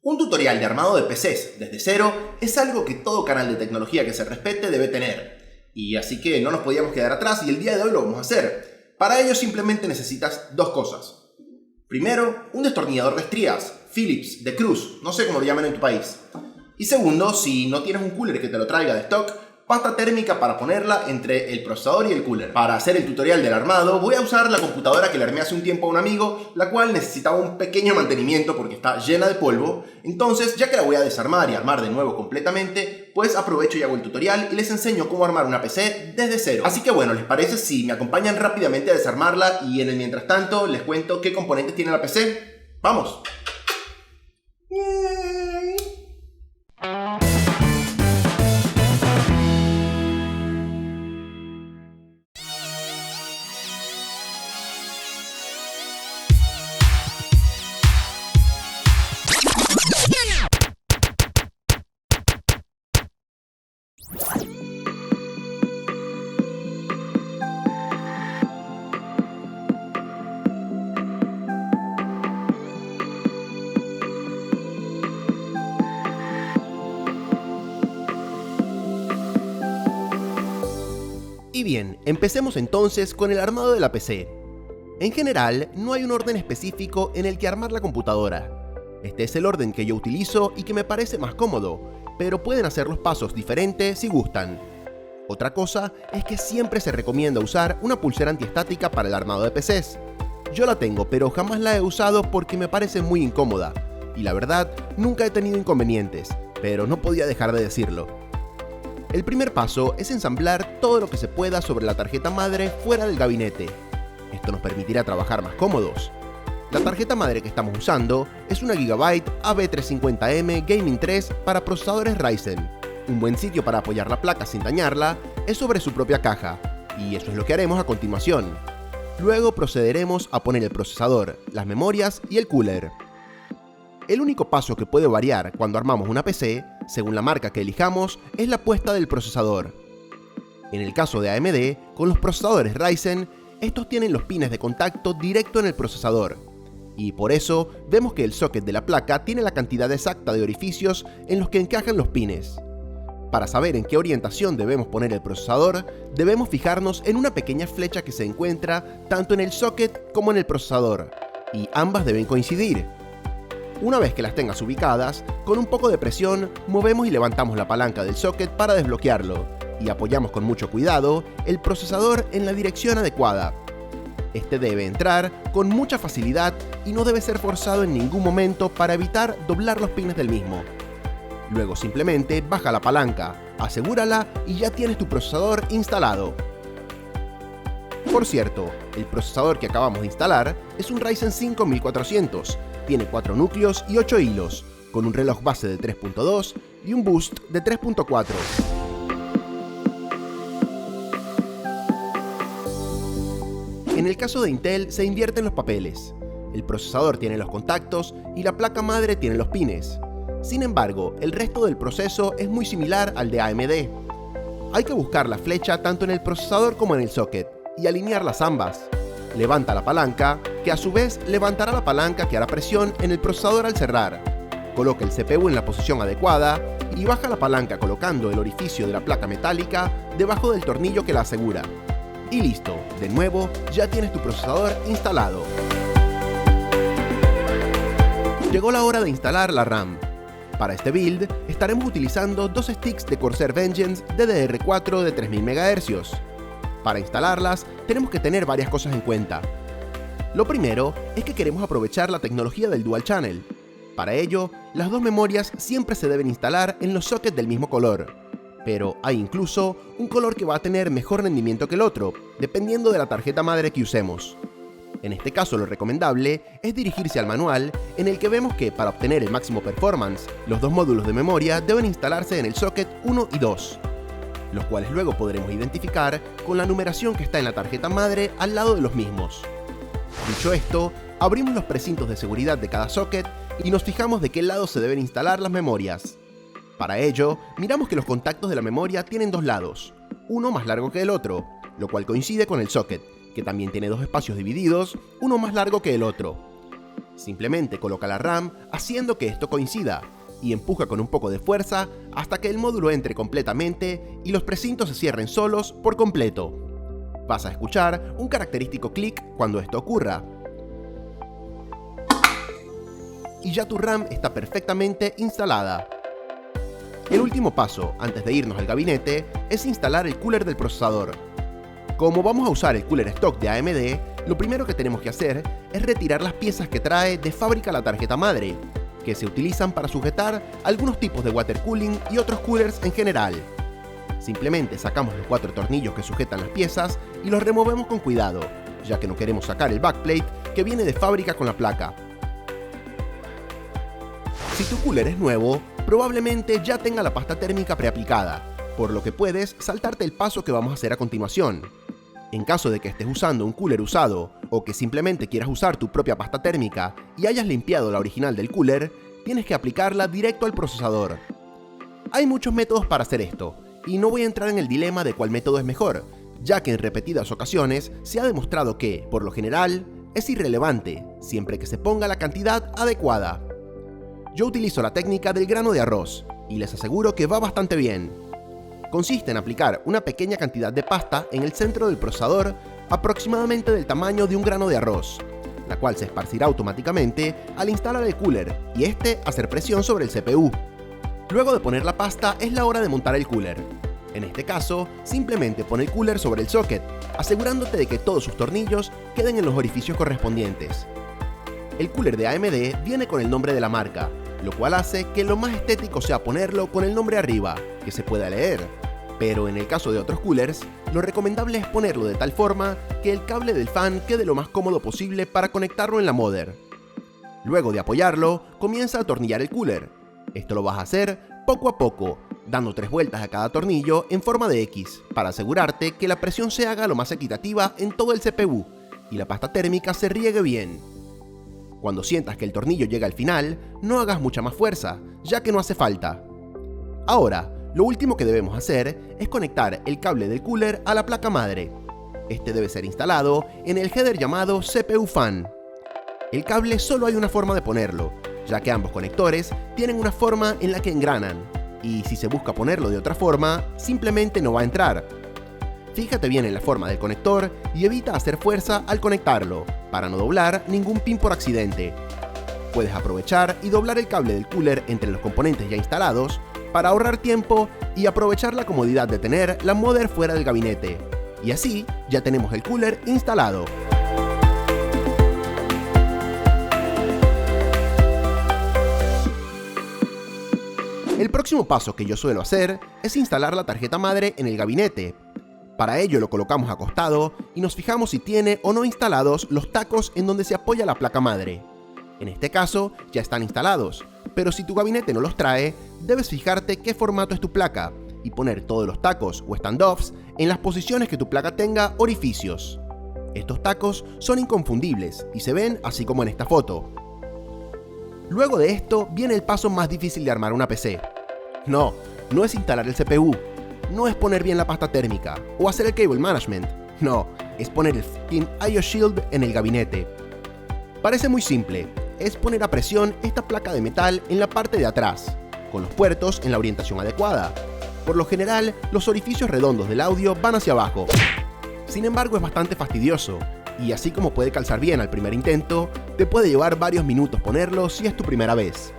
Un tutorial de armado de PCs desde cero es algo que todo canal de tecnología que se respete debe tener. Y así que no nos podíamos quedar atrás y el día de hoy lo vamos a hacer. Para ello simplemente necesitas dos cosas. Primero, un destornillador de estrías, Phillips, de cruz, no sé cómo lo llaman en tu país. Y segundo, si no tienes un cooler que te lo traiga de stock, pasta térmica para ponerla entre el procesador y el cooler. Para hacer el tutorial del armado voy a usar la computadora que le armé hace un tiempo a un amigo, la cual necesitaba un pequeño mantenimiento porque está llena de polvo. Entonces, ya que la voy a desarmar y armar de nuevo completamente, pues aprovecho y hago el tutorial y les enseño cómo armar una PC desde cero. Así que bueno, ¿les parece si me acompañan rápidamente a desarmarla y en el mientras tanto les cuento qué componentes tiene la PC? ¡Vamos! Y bien, empecemos entonces con el armado de la PC. En general, no hay un orden específico en el que armar la computadora. Este es el orden que yo utilizo y que me parece más cómodo, pero pueden hacer los pasos diferentes si gustan. Otra cosa es que siempre se recomienda usar una pulsera antiestática para el armado de PCs. Yo la tengo, pero jamás la he usado porque me parece muy incómoda, y la verdad, nunca he tenido inconvenientes, pero no podía dejar de decirlo. El primer paso es ensamblar todo lo que se pueda sobre la tarjeta madre fuera del gabinete. Esto nos permitirá trabajar más cómodos. La tarjeta madre que estamos usando es una Gigabyte AB350M Gaming 3 para procesadores Ryzen. Un buen sitio para apoyar la placa sin dañarla es sobre su propia caja, y eso es lo que haremos a continuación. Luego procederemos a poner el procesador, las memorias y el cooler. El único paso que puede variar cuando armamos una PC, según la marca que elijamos, es la puesta del procesador. En el caso de AMD, con los procesadores Ryzen, estos tienen los pines de contacto directo en el procesador, y por eso vemos que el socket de la placa tiene la cantidad exacta de orificios en los que encajan los pines. Para saber en qué orientación debemos poner el procesador, debemos fijarnos en una pequeña flecha que se encuentra tanto en el socket como en el procesador, y ambas deben coincidir. Una vez que las tengas ubicadas, con un poco de presión, movemos y levantamos la palanca del socket para desbloquearlo, y apoyamos con mucho cuidado el procesador en la dirección adecuada. Este debe entrar con mucha facilidad y no debe ser forzado en ningún momento para evitar doblar los pines del mismo. Luego simplemente baja la palanca, asegúrala y ya tienes tu procesador instalado. Por cierto, el procesador que acabamos de instalar es un Ryzen 5 1400, tiene 4 núcleos y 8 hilos, con un reloj base de 3.2 y un boost de 3.4. En el caso de Intel se invierten los papeles. El procesador tiene los contactos y la placa madre tiene los pines. Sin embargo, el resto del proceso es muy similar al de AMD. Hay que buscar la flecha tanto en el procesador como en el socket y alinearlas ambas. Levanta la palanca, que a su vez levantará la palanca que hará presión en el procesador al cerrar. Coloca el CPU en la posición adecuada y baja la palanca colocando el orificio de la placa metálica debajo del tornillo que la asegura. Y listo, de nuevo ya tienes tu procesador instalado. Llegó la hora de instalar la RAM. Para este build estaremos utilizando dos sticks de Corsair Vengeance DDR4 de 3000 MHz. Para instalarlas tenemos que tener varias cosas en cuenta. Lo primero es que queremos aprovechar la tecnología del Dual Channel. Para ello, las dos memorias siempre se deben instalar en los sockets del mismo color, pero hay incluso un color que va a tener mejor rendimiento que el otro, dependiendo de la tarjeta madre que usemos. En este caso lo recomendable es dirigirse al manual en el que vemos que para obtener el máximo performance, los dos módulos de memoria deben instalarse en el socket 1 y 2. Los cuales luego podremos identificar con la numeración que está en la tarjeta madre al lado de los mismos. Dicho esto, abrimos los precintos de seguridad de cada socket y nos fijamos de qué lado se deben instalar las memorias. Para ello, miramos que los contactos de la memoria tienen dos lados, uno más largo que el otro, lo cual coincide con el socket, que también tiene dos espacios divididos, uno más largo que el otro. Simplemente coloca la RAM haciendo que esto coincida y empuja con un poco de fuerza hasta que el módulo entre completamente y los precintos se cierren solos por completo. Vas a escuchar un característico clic cuando esto ocurra. Y ya tu RAM está perfectamente instalada. El último paso, antes de irnos al gabinete, es instalar el cooler del procesador. Como vamos a usar el cooler stock de AMD, lo primero que tenemos que hacer es retirar las piezas que trae de fábrica la tarjeta madre, que se utilizan para sujetar algunos tipos de water cooling y otros coolers en general. Simplemente sacamos los 4 tornillos que sujetan las piezas y los removemos con cuidado, ya que no queremos sacar el backplate que viene de fábrica con la placa. Si tu cooler es nuevo, probablemente ya tenga la pasta térmica preaplicada, por lo que puedes saltarte el paso que vamos a hacer a continuación. En caso de que estés usando un cooler usado o que simplemente quieras usar tu propia pasta térmica y hayas limpiado la original del cooler, tienes que aplicarla directo al procesador. Hay muchos métodos para hacer esto, y no voy a entrar en el dilema de cuál método es mejor, ya que en repetidas ocasiones se ha demostrado que, por lo general, es irrelevante, siempre que se ponga la cantidad adecuada. Yo utilizo la técnica del grano de arroz, y les aseguro que va bastante bien. Consiste en aplicar una pequeña cantidad de pasta en el centro del procesador, aproximadamente del tamaño de un grano de arroz, la cual se esparcirá automáticamente al instalar el cooler y hacer presión sobre el CPU. Luego de poner la pasta es la hora de montar el cooler. En este caso, simplemente pon el cooler sobre el socket, asegurándote de que todos sus tornillos queden en los orificios correspondientes. El cooler de AMD viene con el nombre de la marca, lo cual hace que lo más estético sea ponerlo con el nombre arriba, que se pueda leer. Pero en el caso de otros coolers, lo recomendable es ponerlo de tal forma que el cable del fan quede lo más cómodo posible para conectarlo en la mother. Luego de apoyarlo, comienza a atornillar el cooler. Esto lo vas a hacer poco a poco, dando 3 vueltas a cada tornillo en forma de X, para asegurarte que la presión se haga lo más equitativa en todo el CPU y la pasta térmica se riegue bien. Cuando sientas que el tornillo llega al final, no hagas mucha más fuerza, ya que no hace falta. Ahora, lo último que debemos hacer es conectar el cable del cooler a la placa madre. Este debe ser instalado en el header llamado CPU Fan. El cable solo hay una forma de ponerlo, ya que ambos conectores tienen una forma en la que engranan, y si se busca ponerlo de otra forma, simplemente no va a entrar. Fíjate bien en la forma del conector y evita hacer fuerza al conectarlo, para no doblar ningún pin por accidente. Puedes aprovechar y doblar el cable del cooler entre los componentes ya instalados para ahorrar tiempo y aprovechar la comodidad de tener la mother fuera del gabinete. Y así ya tenemos el cooler instalado. El próximo paso que yo suelo hacer es instalar la tarjeta madre en el gabinete. Para ello lo colocamos acostado y nos fijamos si tiene o no instalados los tacos en donde se apoya la placa madre. En este caso ya están instalados, pero si tu gabinete no los trae, debes fijarte qué formato es tu placa y poner todos los tacos o standoffs en las posiciones que tu placa tenga orificios. Estos tacos son inconfundibles y se ven así como en esta foto. Luego de esto viene el paso más difícil de armar una PC. No es instalar el CPU, no es poner bien la pasta térmica o hacer el cable management, no, es poner el fucking IO Shield en el gabinete. Parece muy simple, es poner a presión esta placa de metal en la parte de atrás, con los puertos en la orientación adecuada. Por lo general, los orificios redondos del audio van hacia abajo. Sin embargo, es bastante fastidioso, y así como puede calzar bien al primer intento, te puede llevar varios minutos ponerlo si es tu primera vez.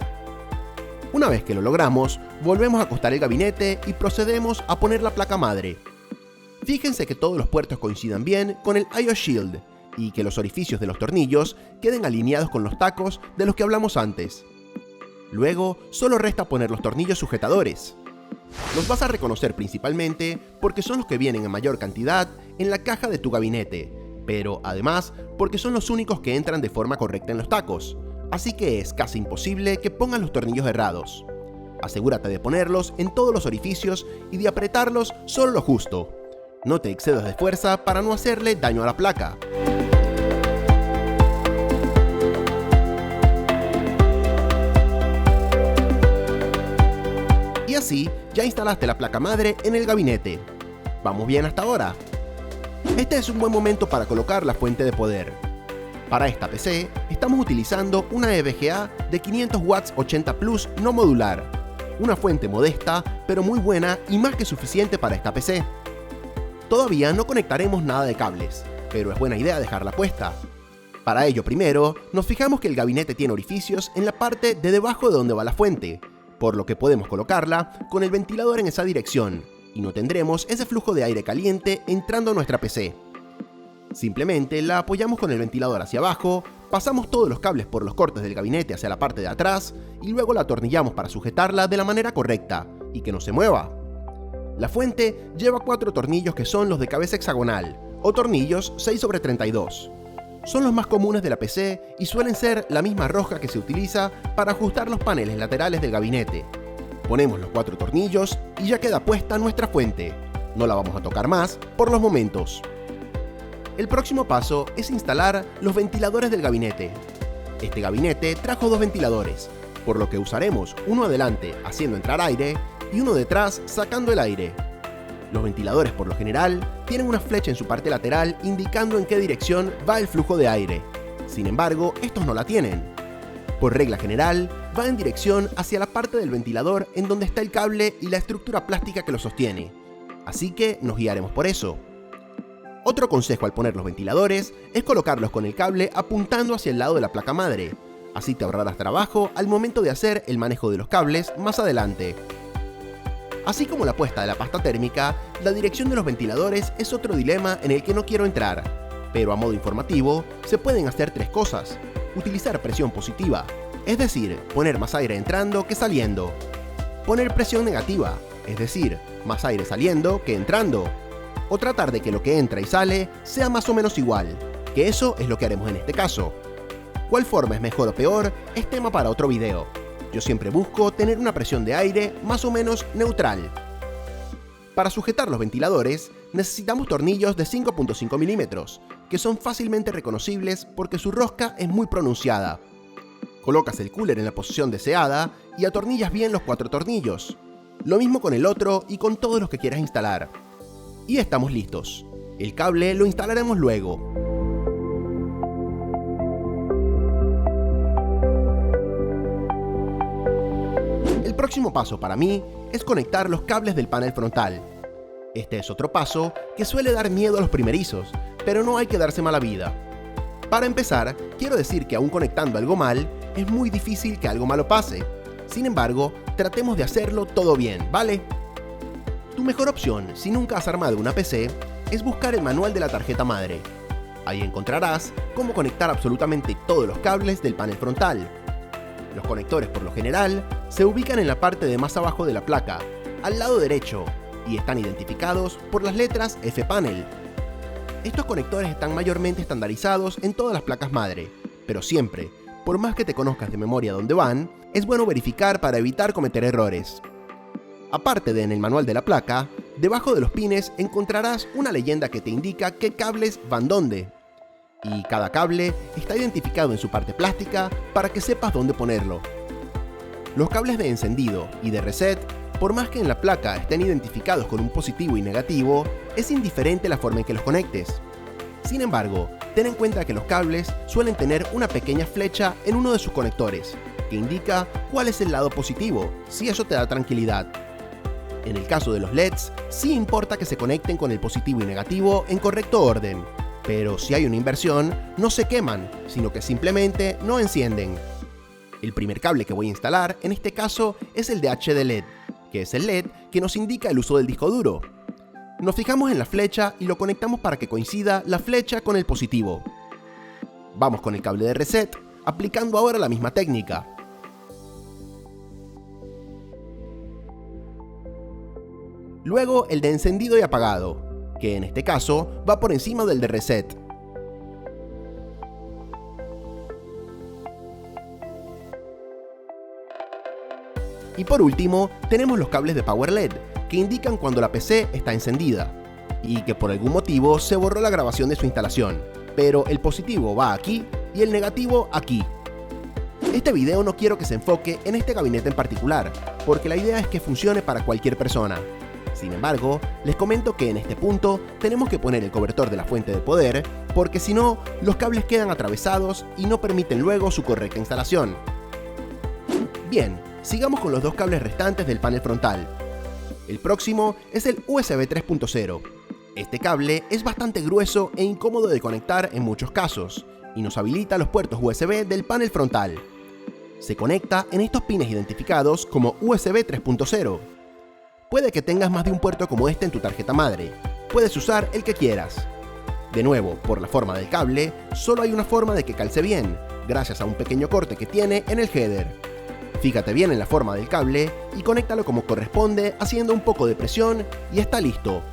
Una vez que lo logramos, volvemos a acostar el gabinete y procedemos a poner la placa madre. Fíjense que todos los puertos coincidan bien con el IO Shield y que los orificios de los tornillos queden alineados con los tacos de los que hablamos antes. Luego, solo resta poner los tornillos sujetadores. Los vas a reconocer principalmente porque son los que vienen en mayor cantidad en la caja de tu gabinete, pero además porque son los únicos que entran de forma correcta en los tacos, así que es casi imposible que pongas los tornillos errados. Asegúrate de ponerlos en todos los orificios y de apretarlos solo lo justo. No te excedas de fuerza para no hacerle daño a la placa. Y así, ya instalaste la placa madre en el gabinete. ¿Vamos bien hasta ahora? Este es un buen momento para colocar la fuente de poder. Para esta PC, estamos utilizando una EVGA de 500 watts 80 Plus no modular, una fuente modesta pero muy buena y más que suficiente para esta PC. Todavía no conectaremos nada de cables, pero es buena idea dejarla puesta. Para ello primero, nos fijamos que el gabinete tiene orificios en la parte de debajo de donde va la fuente, por lo que podemos colocarla con el ventilador en esa dirección, y no tendremos ese flujo de aire caliente entrando a nuestra PC. Simplemente la apoyamos con el ventilador hacia abajo, pasamos todos los cables por los cortes del gabinete hacia la parte de atrás, y luego la atornillamos para sujetarla de la manera correcta, y que no se mueva. La fuente lleva 4 tornillos que son los de cabeza hexagonal, o tornillos 6/32. Son los más comunes de la PC y suelen ser la misma rosca que se utiliza para ajustar los paneles laterales del gabinete. Ponemos los 4 tornillos y ya queda puesta nuestra fuente. No la vamos a tocar más por los momentos. El próximo paso es instalar los ventiladores del gabinete. Este gabinete trajo 2 ventiladores, por lo que usaremos uno adelante haciendo entrar aire y uno detrás sacando el aire. Los ventiladores por lo general tienen una flecha en su parte lateral indicando en qué dirección va el flujo de aire. Sin embargo, estos no la tienen. Por regla general, va en dirección hacia la parte del ventilador en donde está el cable y la estructura plástica que lo sostiene. Así que nos guiaremos por eso. Otro consejo al poner los ventiladores es colocarlos con el cable apuntando hacia el lado de la placa madre. Así te ahorrarás trabajo al momento de hacer el manejo de los cables más adelante. Así como la puesta de la pasta térmica, la dirección de los ventiladores es otro dilema en el que no quiero entrar, pero a modo informativo se pueden hacer 3 cosas. Utilizar presión positiva, es decir, poner más aire entrando que saliendo. Poner presión negativa, es decir, más aire saliendo que entrando. O tratar de que lo que entra y sale sea más o menos igual, que eso es lo que haremos en este caso. ¿Cuál forma es mejor o peor? Es tema para otro video. Yo siempre busco tener una presión de aire más o menos neutral. Para sujetar los ventiladores, necesitamos tornillos de 5.5 milímetros, que son fácilmente reconocibles porque su rosca es muy pronunciada. Colocas el cooler en la posición deseada y atornillas bien los 4 tornillos. Lo mismo con el otro y con todos los que quieras instalar. Y estamos listos. El cable lo instalaremos luego. El próximo paso para mí es conectar los cables del panel frontal. Este es otro paso que suele dar miedo a los primerizos, pero no hay que darse mala vida. Para empezar, quiero decir que aún conectando algo mal, es muy difícil que algo malo pase. Sin embargo, tratemos de hacerlo todo bien, ¿vale? Tu mejor opción, si nunca has armado una PC, es buscar el manual de la tarjeta madre. Ahí encontrarás cómo conectar absolutamente todos los cables del panel frontal. Los conectores, por lo general, se ubican en la parte de más abajo de la placa, al lado derecho, y están identificados por las letras F-Panel. Estos conectores están mayormente estandarizados en todas las placas madre, pero siempre, por más que te conozcas de memoria dónde van, es bueno verificar para evitar cometer errores. Aparte de en el manual de la placa, debajo de los pines encontrarás una leyenda que te indica qué cables van dónde. Y cada cable está identificado en su parte plástica para que sepas dónde ponerlo. Los cables de encendido y de reset, por más que en la placa estén identificados con un positivo y negativo, es indiferente la forma en que los conectes. Sin embargo, ten en cuenta que los cables suelen tener una pequeña flecha en uno de sus conectores, que indica cuál es el lado positivo, si eso te da tranquilidad. En el caso de los LEDs, sí importa que se conecten con el positivo y negativo en correcto orden, pero si hay una inversión, no se queman, sino que simplemente no encienden. El primer cable que voy a instalar, en este caso, es el de HD LED, que es el LED que nos indica el uso del disco duro. Nos fijamos en la flecha y lo conectamos para que coincida la flecha con el positivo. Vamos con el cable de reset, aplicando ahora la misma técnica. Luego el de encendido y apagado, que en este caso va por encima del de reset. Y por último, tenemos los cables de Power LED, que indican cuando la PC está encendida, y que por algún motivo se borró la grabación de su instalación, pero el positivo va aquí y el negativo aquí. Este video no quiero que se enfoque en este gabinete en particular, porque la idea es que funcione para cualquier persona. Sin embargo, les comento que en este punto tenemos que poner el cobertor de la fuente de poder, porque si no, los cables quedan atravesados y no permiten luego su correcta instalación. Bien, sigamos con los dos cables restantes del panel frontal. El próximo es el USB 3.0. Este cable es bastante grueso e incómodo de conectar en muchos casos, y nos habilita los puertos USB del panel frontal. Se conecta en estos pines identificados como USB 3.0. Puede que tengas más de un puerto como este en tu tarjeta madre. Puedes usar el que quieras. De nuevo, por la forma del cable, solo hay una forma de que calce bien, gracias a un pequeño corte que tiene en el header. Fíjate bien en la forma del cable y conéctalo como corresponde haciendo un poco de presión y está listo.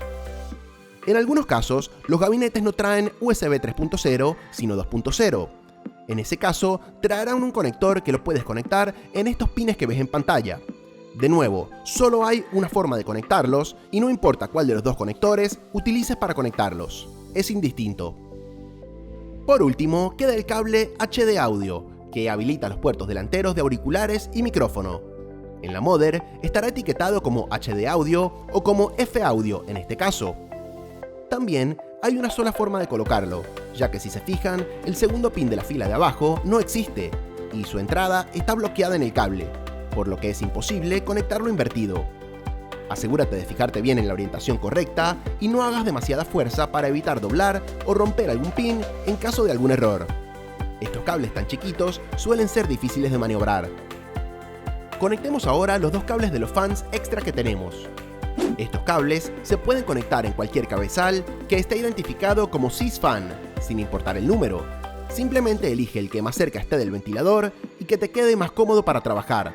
En algunos casos, los gabinetes no traen USB 3.0, sino 2.0. En ese caso, traerán un conector que lo puedes conectar en estos pines que ves en pantalla. De nuevo, solo hay una forma de conectarlos y no importa cuál de los dos conectores utilices para conectarlos, es indistinto. Por último, queda el cable HD Audio, que habilita los puertos delanteros de auriculares y micrófono. En la Mother estará etiquetado como HD Audio o como F Audio en este caso. También hay una sola forma de colocarlo, ya que si se fijan, el segundo pin de la fila de abajo no existe y su entrada está bloqueada en el cable, por lo que es imposible conectarlo invertido. Asegúrate de fijarte bien en la orientación correcta y no hagas demasiada fuerza para evitar doblar o romper algún pin en caso de algún error. Estos cables tan chiquitos suelen ser difíciles de maniobrar. Conectemos ahora los dos cables de los fans extra que tenemos. Estos cables se pueden conectar en cualquier cabezal que esté identificado como sysfan, sin importar el número. Simplemente elige el que más cerca esté del ventilador y que te quede más cómodo para trabajar.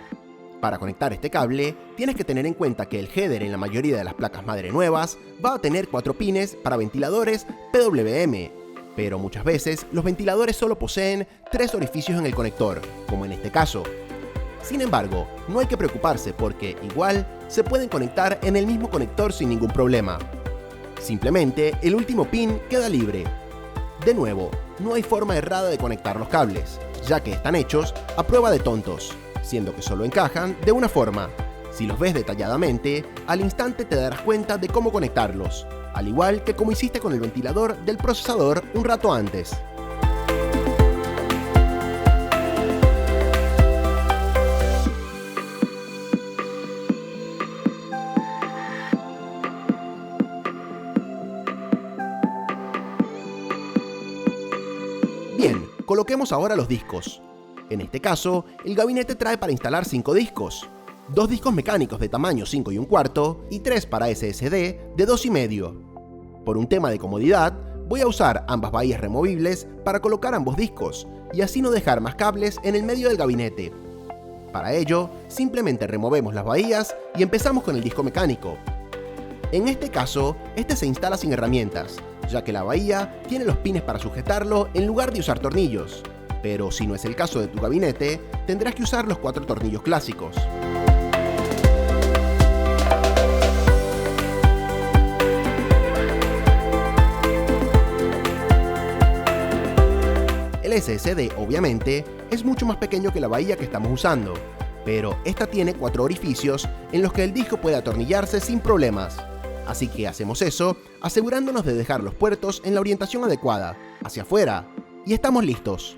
Para conectar este cable, tienes que tener en cuenta que el header en la mayoría de las placas madre nuevas va a tener 4 pines para ventiladores PWM, pero muchas veces los ventiladores solo poseen 3 orificios en el conector, como en este caso. Sin embargo, no hay que preocuparse porque, igual, se pueden conectar en el mismo conector sin ningún problema. Simplemente, el último pin queda libre. De nuevo, no hay forma errada de conectar los cables, ya que están hechos a prueba de tontos, siendo que solo encajan de una forma. Si los ves detalladamente, al instante te darás cuenta de cómo conectarlos, al igual que como hiciste con el ventilador del procesador un rato antes. Bien, coloquemos ahora los discos. En este caso, el gabinete trae para instalar 5 discos. 2 discos mecánicos de tamaño 5 1/4 y 3 para SSD de 2,5. Por un tema de comodidad, voy a usar ambas bahías removibles para colocar ambos discos y así no dejar más cables en el medio del gabinete. Para ello, simplemente removemos las bahías y empezamos con el disco mecánico. En este caso, este se instala sin herramientas, ya que la bahía tiene los pines para sujetarlo en lugar de usar tornillos. Pero si no es el caso de tu gabinete, tendrás que usar los 4 tornillos clásicos. El SSD, obviamente, es mucho más pequeño que la bahía que estamos usando, pero esta tiene 4 orificios en los que el disco puede atornillarse sin problemas. Así que hacemos eso, asegurándonos de dejar los puertos en la orientación adecuada, hacia afuera, y estamos listos.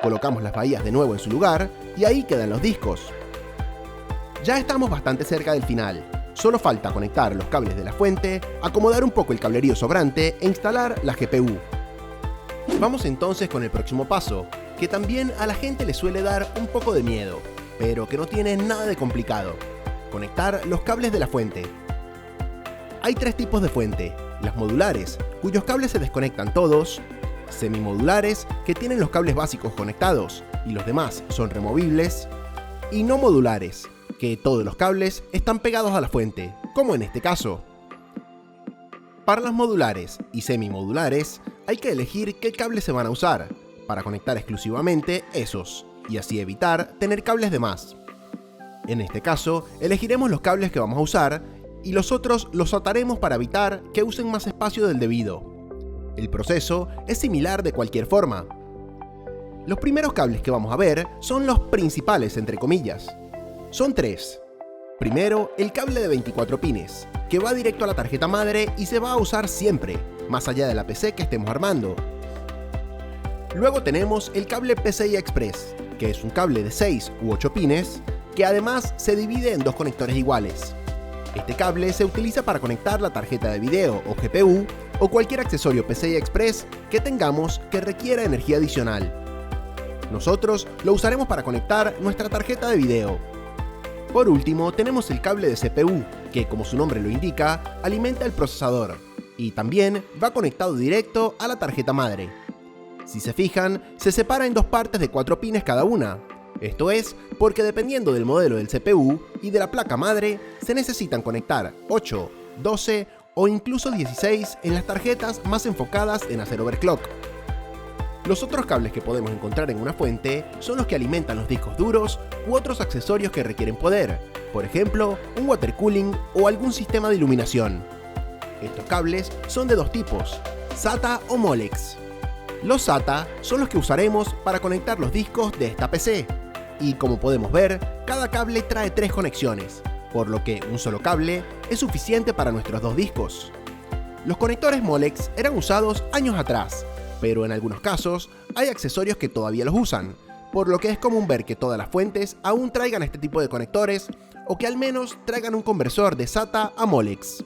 Colocamos las bahías de nuevo en su lugar y ahí quedan los discos. Ya estamos bastante cerca del final, solo falta conectar los cables de la fuente, acomodar un poco el cablerío sobrante e instalar la GPU. Vamos entonces con el próximo paso, que también a la gente le suele dar un poco de miedo, pero que no tiene nada de complicado: conectar los cables de la fuente. Hay 3 tipos de fuente: las modulares, cuyos cables se desconectan todos; semimodulares, que tienen los cables básicos conectados y los demás son removibles; y no modulares, que todos los cables están pegados a la fuente, como en este caso. Para las modulares y semimodulares, hay que elegir qué cables se van a usar, para conectar exclusivamente esos, y así evitar tener cables de más. En este caso, elegiremos los cables que vamos a usar, y los otros los ataremos para evitar que usen más espacio del debido. El proceso es similar de cualquier forma, Los primeros cables que vamos a ver son los principales, entre comillas. Son tres. Primero, el cable de 24 pines, que va directo a la tarjeta madre y se va a usar siempre, más allá de la PC que estemos armando. Luego tenemos el cable PCI Express, que es un cable de 6 u 8 pines, que además se divide en dos conectores iguales. Este cable se utiliza para conectar la tarjeta de video o GPU o cualquier accesorio PCI Express que tengamos que requiera energía adicional. Nosotros lo usaremos para conectar nuestra tarjeta de video. Por último, tenemos el cable de CPU, que como su nombre lo indica, alimenta el procesador, y también va conectado directo a la tarjeta madre. Si se fijan, se separa en dos partes de 4 pines cada una. Esto es porque dependiendo del modelo del CPU y de la placa madre, se necesitan conectar 8, 12 o incluso 16 en las tarjetas más enfocadas en hacer overclock. Los otros cables que podemos encontrar en una fuente son los que alimentan los discos duros u otros accesorios que requieren poder, por ejemplo, un water cooling o algún sistema de iluminación. Estos cables son de dos tipos, SATA o Molex. Los SATA son los que usaremos para conectar los discos de esta PC, y como podemos ver, cada cable trae 3 conexiones, por lo que un solo cable es suficiente para nuestros dos discos. Los conectores Molex eran usados años atrás, pero en algunos casos hay accesorios que todavía los usan, por lo que es común ver que todas las fuentes aún traigan este tipo de conectores o que al menos traigan un conversor de SATA a Molex.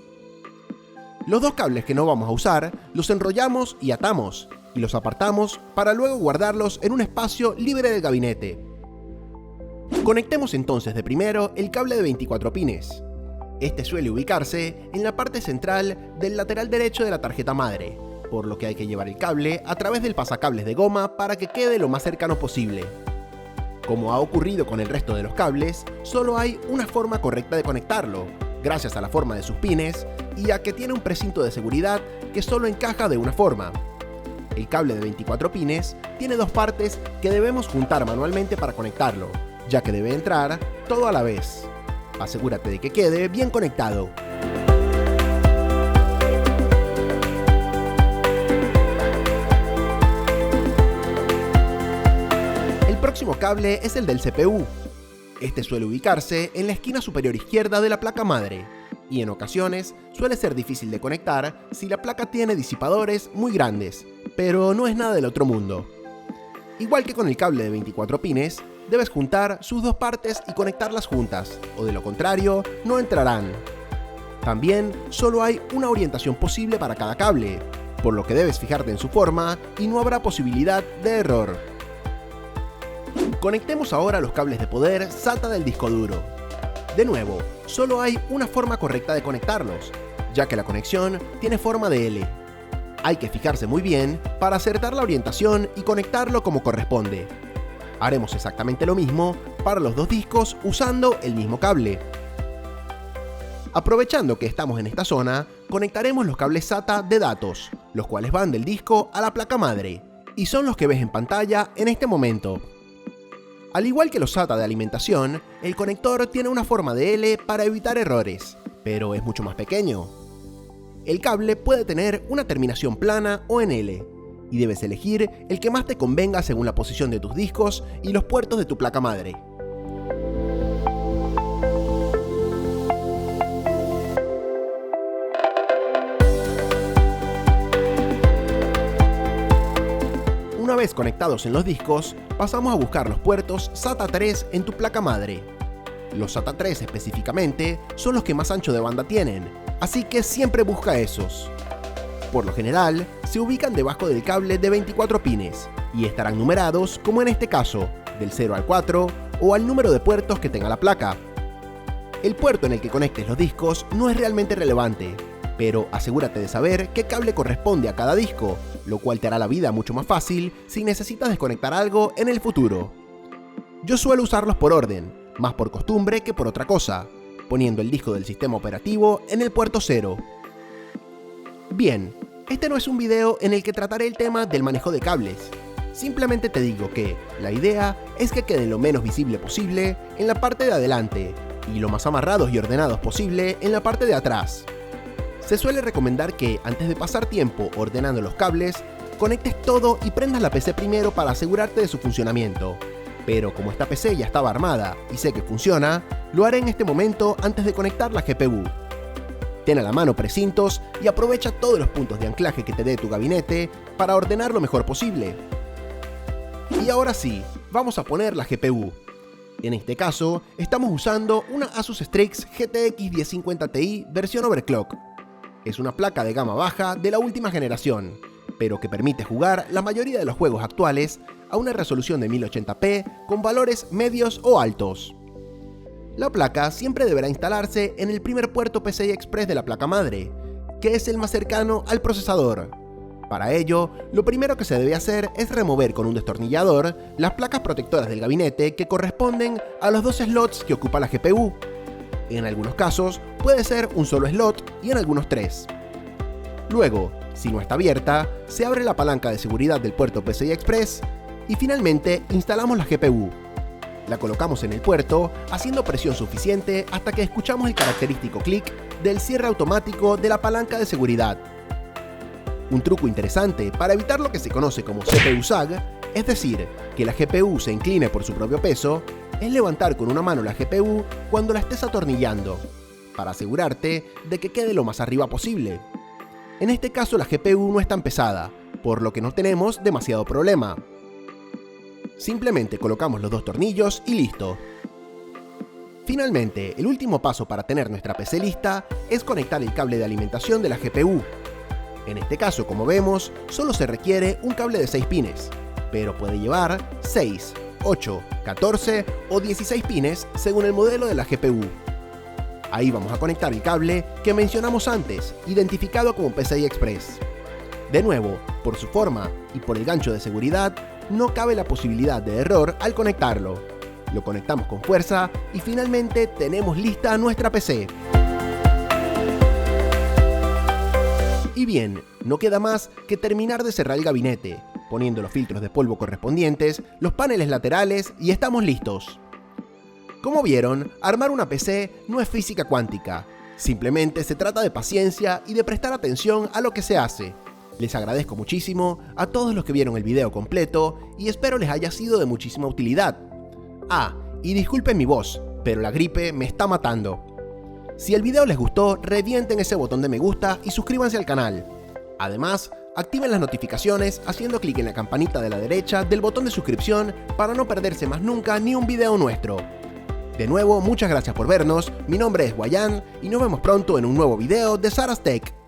Los dos cables que no vamos a usar los enrollamos y atamos, y los apartamos para luego guardarlos en un espacio libre del gabinete. Conectemos entonces de primero el cable de 24 pines. Este suele ubicarse en la parte central del lateral derecho de la tarjeta madre, por lo que hay que llevar el cable a través del pasacables de goma para que quede lo más cercano posible. Como ha ocurrido con el resto de los cables, solo hay una forma correcta de conectarlo, gracias a la forma de sus pines y a que tiene un precinto de seguridad que solo encaja de una forma. El cable de 24 pines tiene dos partes que debemos juntar manualmente para conectarlo, ya que debe entrar todo a la vez. Asegúrate de que quede bien conectado. El próximo cable es el del CPU. Este suele ubicarse en la esquina superior izquierda de la placa madre, y en ocasiones suele ser difícil de conectar si la placa tiene disipadores muy grandes, pero no es nada del otro mundo. Igual que con el cable de 24 pines, debes juntar sus dos partes y conectarlas juntas, o de lo contrario, no entrarán. También solo hay una orientación posible para cada cable, por lo que debes fijarte en su forma y no habrá posibilidad de error. Conectemos ahora los cables de poder SATA del disco duro. De nuevo, solo hay una forma correcta de conectarlos, ya que la conexión tiene forma de L. Hay que fijarse muy bien para acertar la orientación y conectarlo como corresponde. Haremos exactamente lo mismo para los dos discos usando el mismo cable. Aprovechando que estamos en esta zona, conectaremos los cables SATA de datos, los cuales van del disco a la placa madre, y son los que ves en pantalla en este momento. Al igual que los SATA de alimentación, el conector tiene una forma de L para evitar errores, pero es mucho más pequeño. El cable puede tener una terminación plana o en L, y debes elegir el que más te convenga según la posición de tus discos y los puertos de tu placa madre. Una vez conectados en los discos, pasamos a buscar los puertos SATA 3 en tu placa madre. Los SATA 3 específicamente son los que más ancho de banda tienen, así que siempre busca esos. Por lo general, se ubican debajo del cable de 24 pines y estarán numerados como en este caso, del 0 al 4 o al número de puertos que tenga la placa. El puerto en el que conectes los discos no es realmente relevante, pero asegúrate de saber qué cable corresponde a cada disco, lo cual te hará la vida mucho más fácil si necesitas desconectar algo en el futuro. Yo suelo usarlos por orden, más por costumbre que por otra cosa, poniendo el disco del sistema operativo en el puerto 0. Bien, este no es un video en el que trataré el tema del manejo de cables. Simplemente te digo que la idea es que queden lo menos visible posible en la parte de adelante y lo más amarrados y ordenados posible en la parte de atrás. Se suele recomendar que antes de pasar tiempo ordenando los cables, conectes todo y prendas la PC primero para asegurarte de su funcionamiento. Pero como esta PC ya estaba armada y sé que funciona, lo haré en este momento antes de conectar la GPU. Ten a la mano precintos y aprovecha todos los puntos de anclaje que te dé tu gabinete para ordenar lo mejor posible. Y ahora sí, vamos a poner la GPU. En este caso, estamos usando una Asus Strix GTX 1050 Ti versión overclock. Es una placa de gama baja de la última generación, pero que permite jugar la mayoría de los juegos actuales a una resolución de 1080p con valores medios o altos. La placa siempre deberá instalarse en el primer puerto PCI Express de la placa madre, que es el más cercano al procesador. Para ello, lo primero que se debe hacer es remover con un destornillador las placas protectoras del gabinete que corresponden a los dos slots que ocupa la GPU. En algunos casos puede ser un solo slot y en algunos 3. Luego, si no está abierta, se abre la palanca de seguridad del puerto PCI Express y finalmente instalamos la GPU. La colocamos en el puerto haciendo presión suficiente hasta que escuchamos el característico clic del cierre automático de la palanca de seguridad. Un truco interesante para evitar lo que se conoce como CPU sag, es decir, que la GPU se incline por su propio peso, es levantar con una mano la GPU cuando la estés atornillando, para asegurarte de que quede lo más arriba posible. En este caso la GPU no es tan pesada, por lo que no tenemos demasiado problema. Simplemente colocamos los dos tornillos y listo. Finalmente, el último paso para tener nuestra PC lista es conectar el cable de alimentación de la GPU. En este caso, como vemos, solo se requiere un cable de 6 pines, pero puede llevar 6, 8, 14 o 16 pines según el modelo de la GPU. Ahí vamos a conectar el cable que mencionamos antes, identificado como PCI Express. De nuevo, por su forma y por el gancho de seguridad, no cabe la posibilidad de error al conectarlo. Lo conectamos con fuerza y finalmente tenemos lista nuestra PC. Y bien, no queda más que terminar de cerrar el gabinete, poniendo los filtros de polvo correspondientes, los paneles laterales y estamos listos. Como vieron, armar una PC no es física cuántica, simplemente se trata de paciencia y de prestar atención a lo que se hace. Les agradezco muchísimo a todos los que vieron el video completo y espero les haya sido de muchísima utilidad. Ah, y disculpen mi voz, pero la gripe me está matando. Si el video les gustó, revienten ese botón de me gusta y suscríbanse al canal. Además, activen las notificaciones haciendo clic en la campanita de la derecha del botón de suscripción para no perderse más nunca ni un video nuestro. De nuevo, muchas gracias por vernos, mi nombre es Guayán y nos vemos pronto en un nuevo video de Saras Tech.